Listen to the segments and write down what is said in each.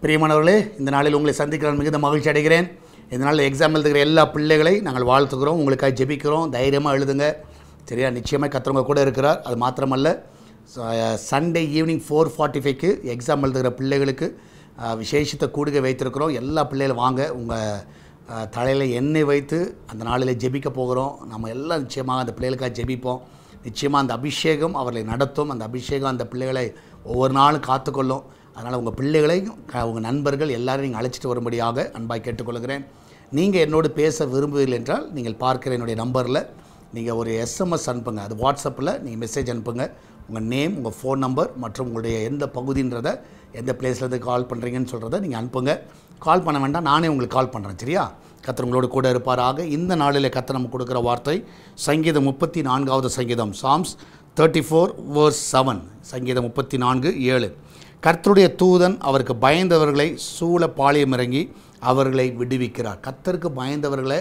பிரியமானவர்களே, இந்த நாளில் உங்களை சந்திக்கிற மிகுந்த மகிழ்ச்சி அடைகிறேன். இந்த நாளில் எக்ஸாம் எழுதுகிற எல்லா பிள்ளைகளை நாங்கள் வாழ்த்துக்கிறோம், உங்களுக்காக ஜெபிக்கிறோம். தைரியமாக எழுதுங்க, சரியா? நிச்சயமாக கர்த்தர் கூட இருக்கிறார். அது மாத்திரமல்ல, சண்டே ஈவினிங் 4:45க்கு எக்ஸாம் எழுதுகிற பிள்ளைகளுக்கு விசேஷத்தை கூடுகை வைத்திருக்கிறோம். எல்லா பிள்ளைகளும் வாங்க, உங்கள் தலையில் எண்ணெய் வைத்து அந்த நாளில் ஜெபிக்க போகிறோம். நம்ம எல்லாம் நிச்சயமாக அந்த பிள்ளைகளுக்காக ஜெபிப்போம். நிச்சயமாக அந்த அபிஷேகம் அவர்களை நடத்தும். அந்த அபிஷேகம் அந்த பிள்ளைகளை ஒவ்வொரு நாளும் காத்துக்கொள்ளும். அதனால் உங்கள் பிள்ளைகளையும் உங்கள் நண்பர்கள் எல்லாரும் நீங்கள் அழைச்சிட்டு வரும்படியாக அன்பாய் கேட்டுக்கொள்கிறேன். நீங்கள் என்னோடு பேச விரும்புவீர்கள் என்றால் நீங்கள் பார்க்குற என்னுடைய நம்பரில் நீங்கள் ஒரு SMS அனுப்புங்க. அது வாட்ஸ்அப்பில் நீங்கள் மெசேஜ் அனுப்புங்க. உங்கள் நேம், உங்கள் ஃபோன் நம்பர் மற்றும் உங்களுடைய எந்த பகுதின்றதை, எந்த பிளேஸ்லேருந்து கால் பண்ணுறீங்கன்னு சொல்கிறத நீங்கள் அனுப்புங்க. கால் பண்ண வேண்டாம், நானே உங்களுக்கு கால் பண்ணுறேன், சரியா? கர்த்தர் உங்களோடு கூட இருப்பாராக. இந்த நாளில் கர்த்தர் நமக்கு கொடுக்குற வார்த்தை சங்கீதம் 34வது சங்கீதம், Psalms 34:7. சங்கீதம் 34:7. கர்த்தருடைய தூதன் அவருக்கு பயந்தவர்களை சூழ பாளையம் இறங்கி அவர்களை விடுவிக்கிறார். கர்த்தருக்கு பயந்தவர்களை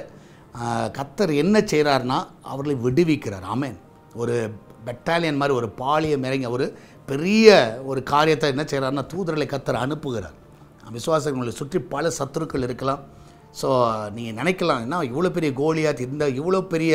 கர்த்தர் என்ன செய்கிறார்னா அவர்களை விடுவிக்கிறார். ஆமென். ஒரு பெட்டாலியன் மாதிரி ஒரு பாளையம் இறங்கி ஒரு பெரிய ஒரு காரியத்தை என்ன செய்கிறார்னா தூதர்களை கர்த்தர் அனுப்புகிறார். விசுவாசங்களை சுற்றி பல சத்துருக்கள் இருக்கலாம். ஸோ நீங்கள் நினைக்கலாம், என்ன இவ்வளோ பெரிய கோலியாத், இந்த இவ்வளோ பெரிய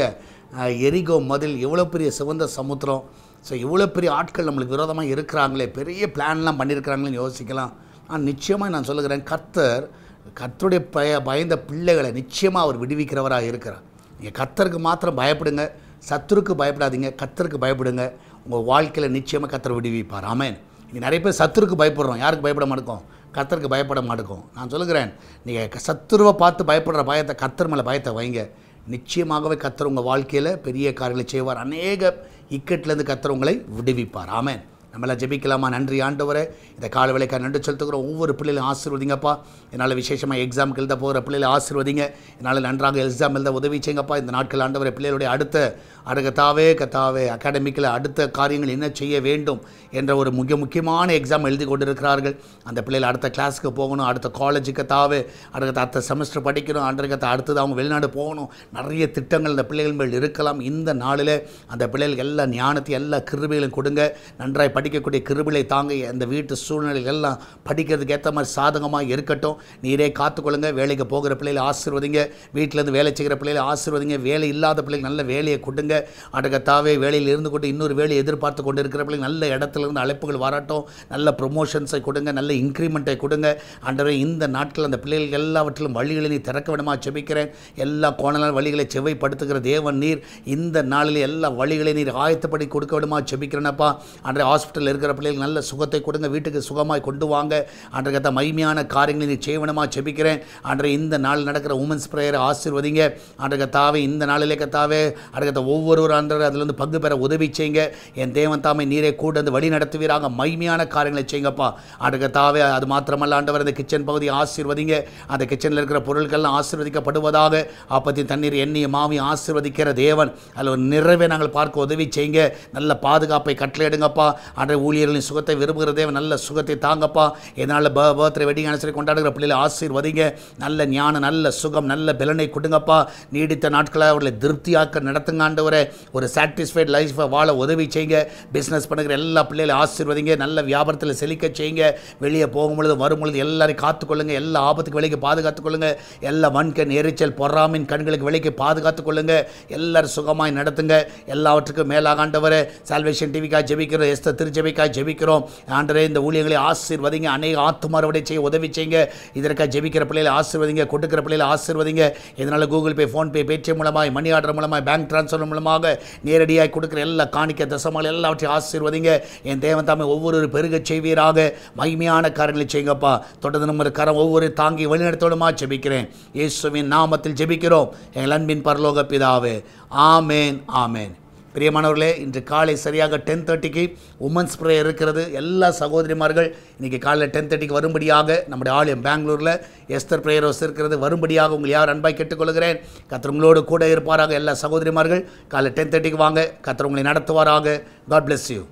எரிகோ மதில், இவ்வளோ பெரிய சிவந்த சமுத்திரம், ஸோ இவ்வளோ பெரிய ஆட்கள் நம்மளுக்கு விரோதமாக இருக்கிறாங்களே, பெரிய பிளான்லாம் பண்ணியிருக்கிறாங்களேன்னு யோசிக்கலாம். ஆனால் நிச்சயமாக நான் சொல்லுகிறேன், கர்த்தருடைய பயந்த பிள்ளைகளை நிச்சயமாக அவர் விடுவிக்கிறவராக இருக்கிறார். நீங்கள் கர்த்தருக்கு மாத்திரம் பயப்படுங்க, சத்துருக்கு பயப்படாதீங்க, கர்த்தருக்கு பயப்படுங்க. உங்கள் வாழ்க்கையில் நிச்சயமாக கர்த்தர் விடுவிப்பார். ஆமென். இங்கே நிறைய பேர் சத்துருக்கு பயப்படுறோம், யாருக்கு பயப்பட மாட்டோம்? கர்த்தருக்கு பயப்பட மாட்டோம். நான் சொல்லுகிறேன், நீங்கள் சத்துருவை பார்த்து பயப்படுற பயத்தை கர்த்தர் மேலே பயத்தை வைங்க. நிச்சயமாகவே கர்த்தர் உங்கள் வாழ்க்கையில் பெரிய காரியங்களை செய்வார். அநேக இக்கட்டிலேருந்து கர்த்தர் உங்களை விடுவிப்பார். ஆமென். நம்மளாம் ஜெபிக்கலாமா? நன்றி ஆண்டவரே, இந்த கால வேலைக்காக நன்றி செலுத்துக்கிறோம். ஒவ்வொரு பிள்ளைகளும் ஆசீர்வதிங்கப்பா. என்னால் விசேஷமாக எக்ஸாமுக்கு எழுத போகிற பிள்ளைகளை ஆசீர்வதிங்க. என்னால் நன்றாக எக்ஸாம் எழுத உதவி செய்யுங்கப்பா. இந்த நாட்கள் ஆண்டவரை பிள்ளைகளுடைய கத்தாவே அகாடமிக்கில் அடுத்த காரியங்கள் என்ன செய்ய வேண்டும் என்ற ஒரு முக்கியமான எக்ஸாம் எழுதி கொண்டிருக்கிறார்கள். அந்த பிள்ளைகள் அடுத்த கிளாஸுக்கு போகணும், அடுத்த காலேஜுக்கு அடுத்த செமஸ்டர் படிக்கணும், அடுத்தது அவங்க வெளிநாடு போகணும். நிறைய திட்டங்கள் அந்த பிள்ளைகள் மேல் இருக்கலாம். இந்த நாளில் அந்த பிள்ளைகளுக்கு எல்லா ஞானத்தையும் எல்லா கிருபைகளையும் கொடுங்க. நன்றாய் படிக்கக்கூடிய கிருபைகளை தாங்க. அந்த வீட்டு சூழ்நிலைகள் எல்லாம் படிக்கிறதுக்கு ஏற்ற மாதிரி சாதகமாக இருக்கட்டும். நீரே காத்துக்கொள்ளுங்க. வேலைக்கு போகிற பிள்ளைகளை ஆசீர்வதிங்க. வீட்டிலேருந்து வேலை செய்கிற பிள்ளைகளை ஆசீர்வதிங்க. வேலை இல்லாத பிள்ளைகள் நல்ல வேலையை கொடுங்க. அடுக்கத்தாவே வேலையில் இருந்து கொண்டு இன்னொரு வேலையை எதிர்பார்த்து கொண்டு இருக்கிற பிள்ளைகள் நல்ல இடத்துலேருந்து அழைப்புகள் வரட்டும். நல்ல ப்ரொமோஷன்ஸை கொடுங்க, நல்ல இன்க்ரிமெண்ட்டை கொடுங்க. ஆண்டவரே, இந்த நாட்கள் அந்த பிள்ளைகள் எல்லாவற்றிலும் வழிகளை நீ திறக்க விடமா ஜெபிக்கிறேன். எல்லா கோணலான வழிகளை செவ்வைப்படுத்துகிற தேவன் நீர். இந்த நாளில் எல்லா வழிகளை நீர் ஆயத்தப்படி கொடுக்க விடமா ஜெபிக்கிறேனப்பா. அன்றைய ஹாஸ்பிட்டலில் இருக்கிற பிள்ளைகள் நல்ல சுகத்தை கொடுங்க, வீட்டுக்கு சுகமாய் கொண்டு வாங்க. அன்றைய மகிமையான காரியங்களை நீ செய்வனமா ஜெபிக்கிறேன். அன்றைய இந்த நாள் நடக்கிற உமன்ஸ் பிரேயரை ஆசீர்வதிங்க. அன்றைய தாவே, இந்த நாளிலே கத்தாவே அடுத்த ஒவ்வொருவரும் ஆண்டவரே அதிலிருந்து பங்கு பெற உதவி செய்யுங்க. என் தேவன் தாமே நீரே கூட வந்து வழி நடத்துவீராக. மகிமையான காரியங்களை செய்யுங்கப்பா. அன்றைய தாவே, அது மாத்திரமல்ல ஆண்டவர், அந்த கிச்சன் பகுதியை ஆசீர்வதிங்க. அந்த கிச்சனில் இருக்கிற பொருட்கள்லாம் ஆசீர்வதிக்கப்படுவதாக. அப்பத்தின் தண்ணீர், எண்ணெய், மாவி ஆசீர்வதிக்கிற தேவன். அதில் ஒரு நிறைவே நாங்கள் பார்க்க உதவி செய்யுங்க. நல்ல பாதுகாப்பை கட்டளையிடுங்கப்பா. அன்றைய ஊழியர்களின் சுகத்தை விரும்புகிற தேவன் நல்ல சுகத்தை தாங்கப்பா. இதனால் பர்த்டே வெட்டிங் அனுசரி கொண்டாடுகிற பிள்ளைகளை ஆசீர்வதிங்க. நல்ல ஞானம், நல்ல சுகம், நல்ல பலனை கொடுங்கப்பா. நீடித்த நாட்களை அவர்களை திருப்தியாக்க நடத்துங்க ஆண்டவரே. ஒரு சாட்டிஸ்ஃபைட் லைஃப்பை வாழ உதவி செய்யுங்க. பிஸ்னஸ் பண்ணுகிற எல்லா பிள்ளைகளை ஆசீர்வதிங்க. நல்ல வியாபாரத்தில் செழிக்க செய்யுங்க. வெளியே போகும்பொழுது வரும்பொழுது எல்லாரையும் காத்துக்கொள்ளுங்க. எல்லா ஆபத்துக்கு விலைக்கு பாதுகாத்துக்கொள்ளுங்க. எல்லா வன்கண், எரிச்சல், பொறாமின் கண்களுக்கு விலைக்கு பாதுகாத்துக்கொள்ளுங்க. எல்லாரும் சுகமாய் நடத்துங்க. எல்லாவற்றுக்கும் மேலாக ஆண்டவரே, சால்வேஷன் டிவிக்காக ஜெபிக்கிறோம், எஸ்தர் திருச்சபைக்காக ஜெபிக்கிறோம் ஆண்டவரே. இந்த ஊழியர்களை ஆசீர்வதிங்க. அநேக ஆத்துமார்வடை செய்ய உதவி செய்யுங்க. இதற்காக ஜெபிக்கிற பிள்ளைகளை ஆசீர்வதிங்க, கொடுக்கிற பிள்ளைகளை ஆசீர்வதிங்க. இதனால் கூகுள் பே, ஃபோன்பே, பேடிஎம் மூலமாய், மணி ஆர்டர் மூலமாய், பேங்க் டிரான்ஸ்ஃபர் மூலமாக நேரடியாக கொடுக்குற எல்லா காணிக்க தசமால் எல்லாவற்றையும் ஆசீர்வதிங்க. என் தேவன் தாமே ஒவ்வொரு பெருக செய்வீராக. மகிமையான காரியங்களை செய்யுங்கப்பா. தொடர்ந்து நம்ம கரம் ஒவ்வொரு தாங்கி வழிநடத்தோடுமா ஜெபிக்கிறேன். இயேசுவின் நாமத்தில் ஜெபிக்கிறோம் எங்கள் அன்பின் பரலோக பிதாவே. ஆமேன், ஆமேன். பிரியமானவர்களே, இன்று காலை சரியாக 10:30க்கு உமன்ஸ் ப்ரேயர் இருக்கிறது. எல்லா சகோதரிமார்கள் இன்றைக்கி காலையில் 10:30க்கு வரும்படியாக நம்முடைய ஆலயம் பெங்களூரில் எஸ்தர் ப்ரேயர் ஹவுஸ் இருக்கிறது. வரும்படியாக உங்களை யார் அன்பாய் கேட்டுக்கொள்கிறேன். கர்த்தர் உங்களோடு கூட இருப்பாராக. எல்லா சகோதரிமார்கள் காலையில் 10:30க்கு வாங்க. கர்த்தர் உங்களை நடத்துவாராக. God bless you.